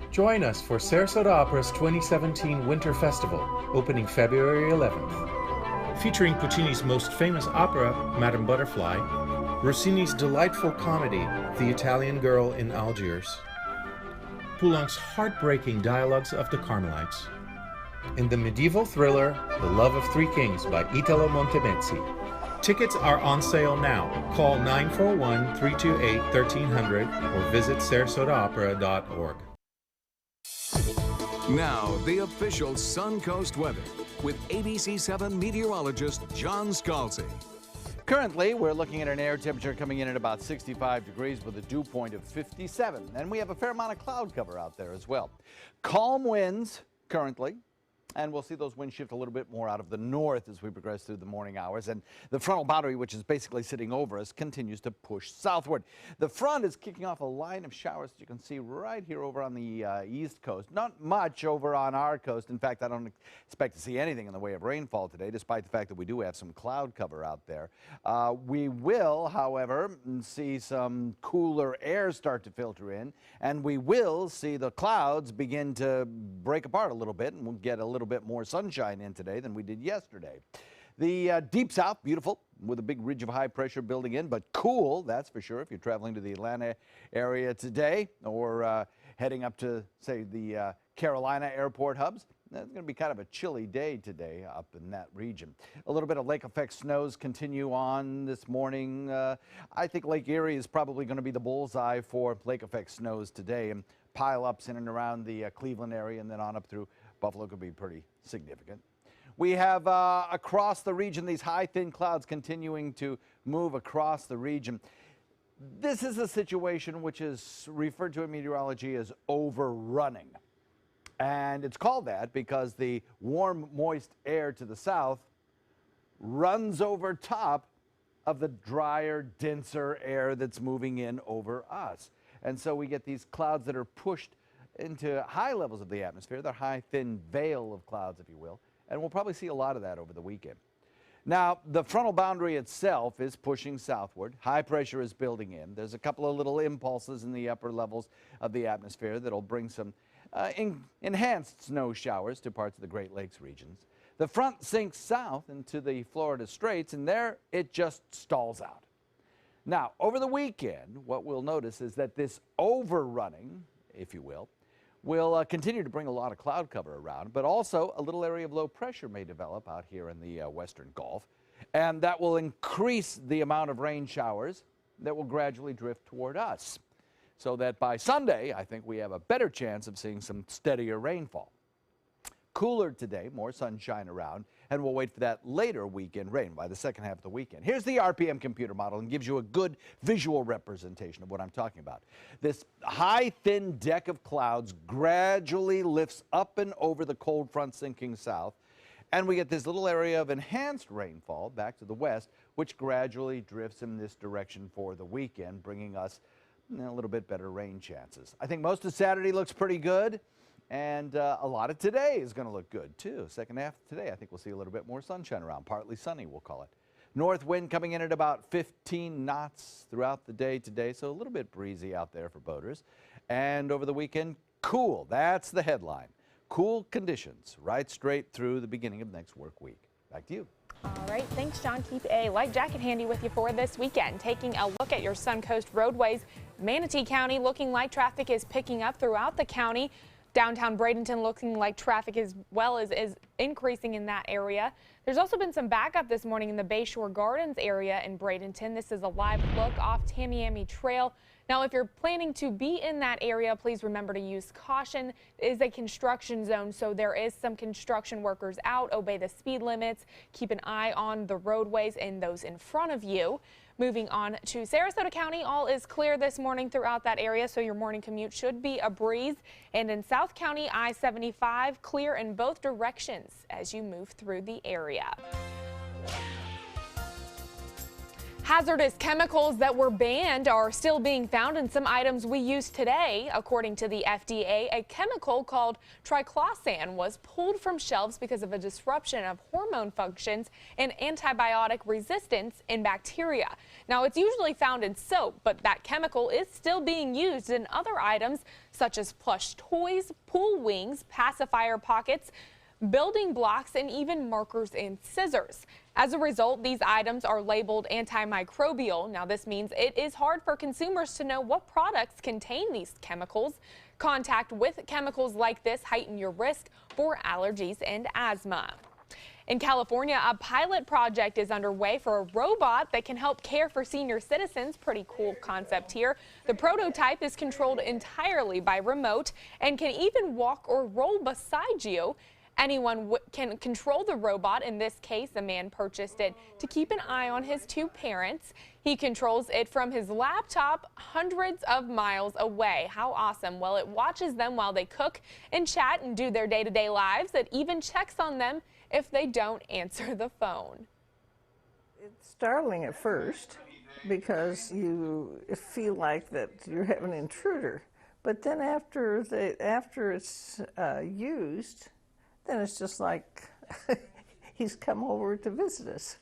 Join us for Sarasota Opera's 2017 Winter Festival, opening February 11th. Featuring Puccini's most famous opera, Madame Butterfly, Rossini's delightful comedy, The Italian Girl in Algiers, Poulenc's heartbreaking Dialogues of the Carmelites, and the medieval thriller, The Love of Three Kings by Italo Montemezzi. Tickets are on sale now. Call 941-328-1300 or visit sarasotaopera.org. Now, the official Suncoast weather with ABC 7 meteorologist John Scalzi. Currently, we're looking at an air temperature coming in at about 65 degrees with a dew point of 57. And we have a fair amount of cloud cover out there as well. Calm winds currently. And we'll see those winds shift a little bit more out of the north as we progress through the morning hours. And the frontal boundary, which is basically sitting over us, continues to push southward. The front is kicking off a line of showers that you can see right here over on the east coast. Not much over on our coast. In fact, I don't expect to see anything in the way of rainfall today, despite the fact that we do have some cloud cover out there. We will, however, see some cooler air start to filter in, and we will see the clouds begin to break apart a little bit, and we'll get a little bit more sunshine in today than we did yesterday. The deep south, beautiful, with a big ridge of high pressure building in, but cool, that's for sure, if you're traveling to the Atlanta area today or heading up to, say, the Carolina airport hubs. It's going to be kind of a chilly day today up in that region. A little bit of lake effect snows continue on this morning. I think Lake Erie is probably going to be the bullseye for lake effect snows today, and pile-ups in and around the Cleveland area and then on up through Buffalo could be pretty significant. We have across the region these high, thin clouds continuing to move across the region. This is a situation which is referred to in meteorology as overrunning. And it's called that because the warm, moist air to the south runs over top of the drier, denser air that's moving in over us. And so we get these clouds that are pushed into high levels of the atmosphere, the high, thin veil of clouds, if you will, and we'll probably see a lot of that over the weekend. Now, the frontal boundary itself is pushing southward. High pressure is building in. There's a couple of little impulses in the upper levels of the atmosphere that'll bring some enhanced snow showers to parts of the Great Lakes regions. The front sinks south into the Florida Straits, and there it just stalls out. Now, over the weekend, what we'll notice is that this overrunning, if you will continue to bring a lot of cloud cover around, but also a little area of low pressure may develop out here in the western Gulf, and that will increase the amount of rain showers that will gradually drift toward us, so that by Sunday, I think we have a better chance of seeing some steadier rainfall. Cooler today, more sunshine around, and we'll wait for that later weekend rain by the second half of the weekend. Here's the RPM computer model and gives you a good visual representation of what I'm talking about. This high, thin deck of clouds gradually lifts up and over the cold front sinking south, and we get this little area of enhanced rainfall back to the west, which gradually drifts in this direction for the weekend, bringing us a little bit better rain chances. I think most of Saturday looks pretty good. And a lot of today is going to look good, too. Second half of today, I think we'll see a little bit more sunshine around. Partly sunny, we'll call it. North wind coming in at about 15 knots throughout the day today, so a little bit breezy out there for boaters. And over the weekend, cool. That's the headline. Cool conditions right straight through the beginning of next work week. Back to you. All right, thanks, John. Keep a light jacket handy with you for this weekend. Taking a look at your Suncoast roadways, Manatee County looking like traffic is picking up throughout the county. Downtown Bradenton looking like traffic as well is increasing in that area. There's also been some backup this morning in the Bayshore Gardens area in Bradenton. This is a live look off Tamiami Trail. Now, if you're planning to be in that area, please remember to use caution. It is a construction zone, so there is some construction workers out. Obey the speed limits. Keep an eye on the roadways and those in front of you. Moving on to Sarasota County, all is clear this morning throughout that area, so your morning commute should be a breeze. And in South County, I-75 clear in both directions as you move through the area. Hazardous chemicals that were banned are still being found in some items we use today. According to the FDA, a chemical called triclosan was pulled from shelves because of a disruption of hormone functions and antibiotic resistance in bacteria. Now, it's usually found in soap, but that chemical is still being used in other items such as plush toys, pool wings, pacifier pockets, building blocks, and even markers and scissors. As a result, these items are labeled antimicrobial. Now, this means it is hard for consumers to know what products contain these chemicals. Contact with chemicals like this heighten your risk for allergies and asthma. In California, a pilot project is underway for a robot that can help care for senior citizens. Pretty cool concept here. The prototype is controlled entirely by remote and can even walk or roll beside you. Anyone can control the robot. In this case, a man purchased it to keep an eye on his two parents. He controls it from his laptop hundreds of miles away. How awesome. Well, it watches them while they cook and chat and do their day-to-day lives. It even checks on them if they don't answer the phone. It's startling at first because you feel like that you have an intruder. But then after it's used, then it's just like he's come over to visit us.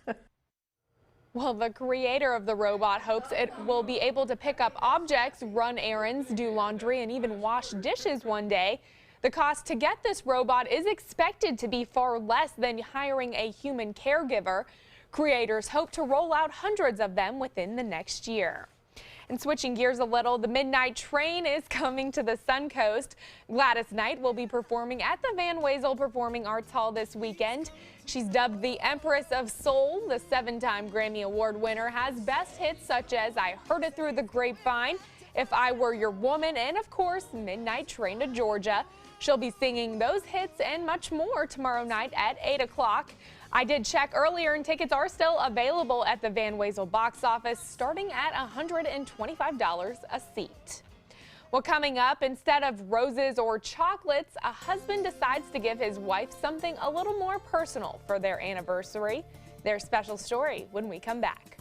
Well, the creator of the robot hopes it will be able to pick up objects, run errands, do laundry, and even wash dishes one day. The cost to get this robot is expected to be far less than hiring a human caregiver. Creators hope to roll out hundreds of them within the next year. And switching gears a little, the Midnight Train is coming to the Suncoast. Gladys Knight will be performing at the Van Wezel Performing Arts Hall this weekend. She's dubbed the Empress of Soul. The 7-time Grammy Award winner has best hits such as I Heard It Through the Grapevine, If I Were Your Woman, and of course, Midnight Train to Georgia. She'll be singing those hits and much more tomorrow night at 8 o'clock. I did check earlier, and tickets are still available at the Van Wezel box office, starting at $125 a seat. Well, coming up, instead of roses or chocolates, a husband decides to give his wife something a little more personal for their anniversary. Their special story when we come back.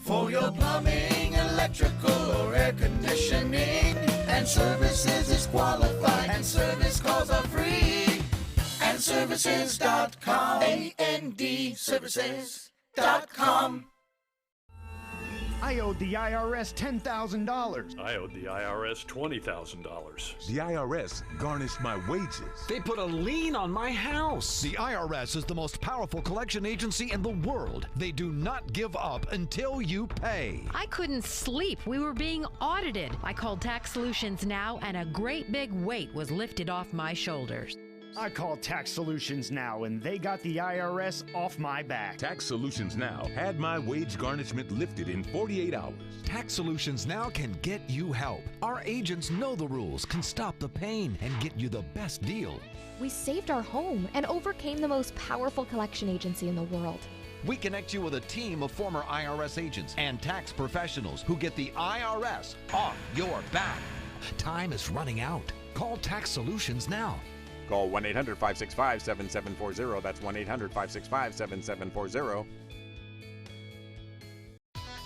For your plumbing, electrical, or air conditioning, and services is qualified, and service calls are free. And services.com, A-N-D, services.com. I owed the IRS $10,000. I owed the IRS $20,000. The IRS garnished my wages. They put a lien on my house. The IRS is the most powerful collection agency in the world. They do not give up until you pay. I couldn't sleep. We were being audited. I called Tax Solutions Now, and a great big weight was lifted off my shoulders. I called Tax Solutions Now, and they got the IRS off my back. Tax Solutions Now had my wage garnishment lifted in 48 hours. Tax Solutions Now can get you help. Our agents know the rules, can stop the pain, and get you the best deal. We saved our home and overcame the most powerful collection agency in the world. We connect you with a team of former IRS agents and tax professionals who get the IRS off your back. Time is running out. Call Tax Solutions Now. Call 1-800-565-7740. That's 1-800-565-7740.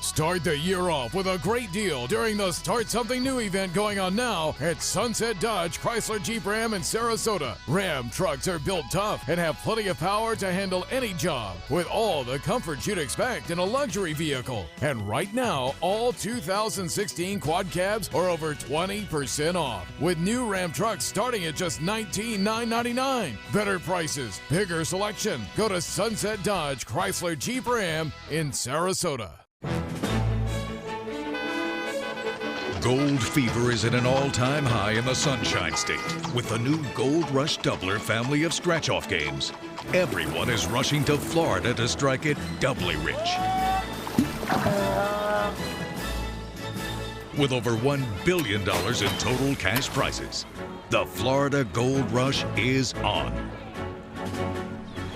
Start the year off with a great deal during the Start Something New event going on now at Sunset Dodge, Chrysler, Jeep, Ram in Sarasota. Ram trucks are built tough and have plenty of power to handle any job with all the comfort you'd expect in a luxury vehicle. And right now, all 2016 quad cabs are over 20% off, with new Ram trucks starting at just $19,999. Better prices, bigger selection. Go to Sunset Dodge, Chrysler, Jeep, Ram in Sarasota. Gold fever is at an all-time high in the Sunshine State with the new Gold Rush Doubler family of scratch-off games. Everyone is rushing to Florida to strike it doubly rich. With over $1 billion in total cash prizes, the Florida Gold Rush is on.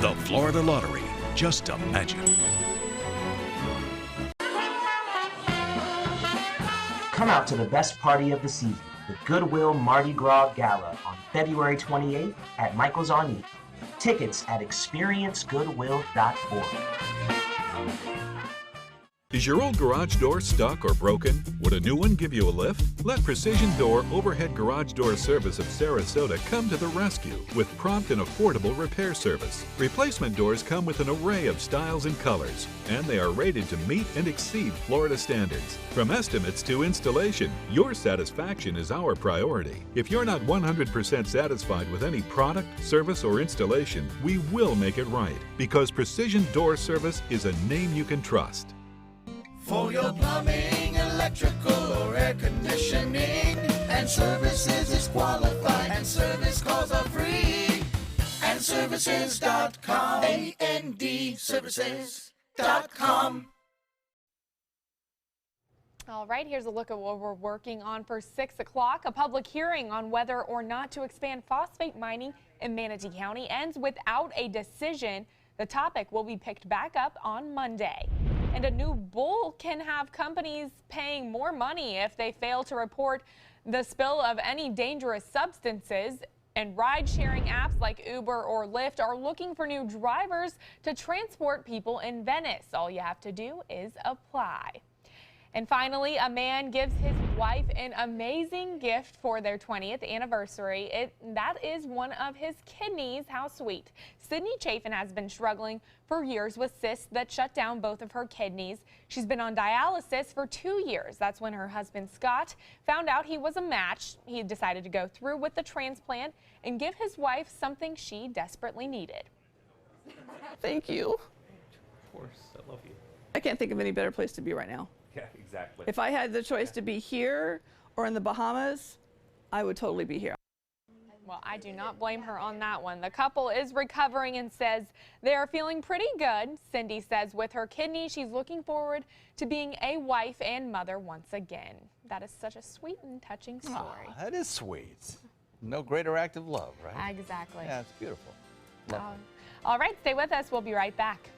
The Florida Lottery, just imagine. Come out to the best party of the season, the Goodwill Mardi Gras Gala on February 28th at Michael's on E. Tickets at experiencegoodwill.org. Is your old garage door stuck or broken? Would a new one give you a lift? Let Precision Door Overhead Garage Door Service of Sarasota come to the rescue with prompt and affordable repair service. Replacement doors come with an array of styles and colors, and they are rated to meet and exceed Florida standards. From estimates to installation, your satisfaction is our priority. If you're not 100% satisfied with any product, service, or installation, we will make it right, because Precision Door Service is a name you can trust. For your plumbing, electrical, or air conditioning, and services is qualified, and service calls are free. And services.com, A-N-D, services.com. All right, here's a look at what we're working on for 6 o'clock. A public hearing on whether or not to expand phosphate mining in Manatee County ends without a decision. The topic will be picked back up on Monday. And a new bull can have companies paying more money if they fail to report the spill of any dangerous substances. And ride-sharing apps like Uber or Lyft are looking for new drivers to transport people in Venice. All you have to do is apply. And finally, a man gives his wife an amazing gift for their 20th anniversary. That is one of his kidneys. How sweet. Sydney Chafin has been struggling for years with cysts that shut down both of her kidneys. She's been on dialysis for 2 years. That's when her husband, Scott, found out he was a match. He decided to go through with the transplant and give his wife something she desperately needed. Thank you. Of course, I love you. I can't think of any better place to be right now. Yeah, exactly. If I had the choice to be here or in the Bahamas, I would totally be here. Well, I do not blame her on that one. The couple is recovering and says they are feeling pretty good. Cindy says with her kidney, she's looking forward to being a wife and mother once again. That is such a sweet and touching story. Oh, that is sweet. No greater act of love, right? Exactly. Yeah, it's beautiful. Lovely. All right, stay with us. We'll be right back.